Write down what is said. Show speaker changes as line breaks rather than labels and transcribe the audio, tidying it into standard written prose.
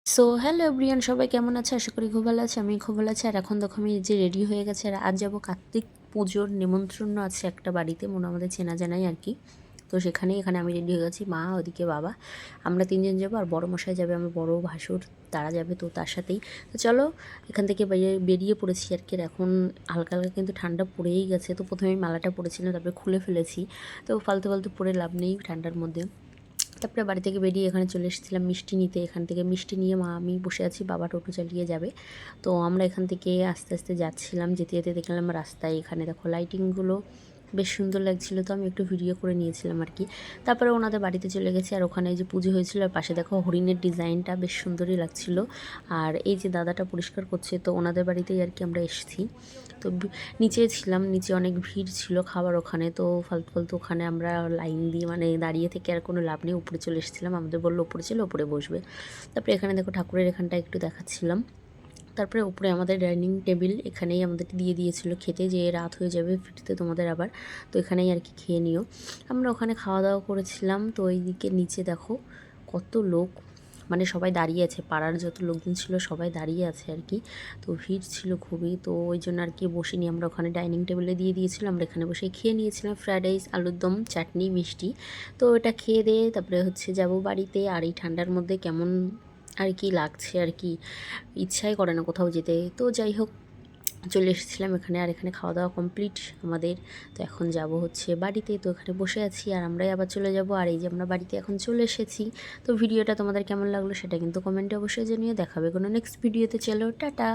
So hello everyone, সবাই কেমন আছে? আশা করি খুব ভালো আছে। আমি খুব ভালো আছি। আর এখন দেখো আমি যে রেডি হয়ে গেছে, আর আজ যাবো কার্তিক পুজোর নিমন্ত্রণ আছে একটা বাড়িতে, মনে আমাদের চেনা জানাই আর কি। তো এখানে আমি রেডি হয়ে গেছি, মা ওদিকে বাবা, আমরা তিনজন যাবো। আর বড় মশাই যাবে, আমার বড় ভাসুর, তারা যাবে। তো তার সাথেই তো চলো এখান থেকে বেরিয়ে পড়েছি আর কি। আর এখন হালকা হালকা কিন্তু ঠান্ডা পড়েই গেছে। তো প্রথমে আমি মালাটা পরেছিলাম, তারপরে খুলে ফেলেছি। তো ফালতু ফালতু পরে লাভ নেই ঠান্ডার মধ্যে। তারপরে বাড়ি থেকে বেরিয়ে এখানে চলে এসেছিলাম মিষ্টি নিতে। এখান থেকে মিষ্টি নিয়ে মা আমি বসে আছি, বাবা টোটো চালিয়ে যাবে। তো আমরা এখান থেকে আস্তে আস্তে যাচ্ছিলাম, যেতে যেতে দেখলাম রাস্তায় এখানে দেখো লাইটিংগুলো বেশ সুন্দর লাগছিলো। তো আমি একটু ভিডিও করে নিয়েছিলাম আর কি। তারপরে ওনাদের বাড়িতে চলে গেছি। আর ওখানে যে পুজো হয়েছিল, আর পাশে দেখো হরিণের ডিজাইনটা বেশ সুন্দরই লাগছিল। আর এই যে দাদাটা পরিষ্কার করছে, তো ওনাদের বাড়িতেই আর কি আমরা এসেছি। তো নিচে ছিলাম, নিচে অনেক ভিড় ছিল খাবার ওখানে। তো ফালতু ফালতু ওখানে আমরা লাইন দিয়ে মানে দাঁড়িয়ে থেকে আর কোনো লাভ নেই, উপরে চলে এসেছিলাম। আমাদের বললো উপরে ছিল, উপরে বসবে। তারপরে এখানে দেখো ঠাকুরের এখানটা একটু দেখাচ্ছিলাম। তারপরে উপরে আমাদের ডাইনিং টেবিল, এখানেই আমাদের দিয়ে দিয়েছিল খেতে, যে রাত হয়ে যাবে ফিরতে তোমাদের আবার। তো এখানেই আর কি খেয়ে নিও। আমরা ওখানে খাওয়া দাওয়া করেছিলাম। তো এইদিকে নিচে দেখো কত লোক, মানে সবাই দাঁড়িয়ে আছে, পাড়ার যত লোকজন ছিল সবাই দাঁড়িয়ে আছে আর কি। তো ভিড় ছিল খুবই। তো ওই জন্য আর কি বসিনি আমরা, ওখানে ডাইনিং টেবিলে দিয়ে দিয়েছিলাম। আমরা এখানে বসে খেয়ে নিয়েছিলাম ফ্রায়েড রাইস, আলুর দম, চাটনি, মিষ্টি। তো এটা খেয়ে দিয়ে তারপরে যাব বাড়িতে। আর এই ঠান্ডার মধ্যে কেমন আর কি লাগছে আর কি, ইচ্ছাই করে না কোথাও যেতে। তো যাই হোক, চলে এসেছিলাম এখানে। আর এখানে খাওয়া দাওয়া কমপ্লিট আমাদের। তো এখন যাব বাড়িতে। তো এখানে বসে আছি, আর আমরাই আবার চলে যাব। আর এই যে আমরা বাড়িতে এখন চলে এসেছি। তো ভিডিওটা তোমাদের কেমন লাগলো সেটা কিন্তু কমেন্টে অবশ্যই জানিয়ে দেখাবে কোনো নেক্সট ভিডিওতে। চলো টাটা।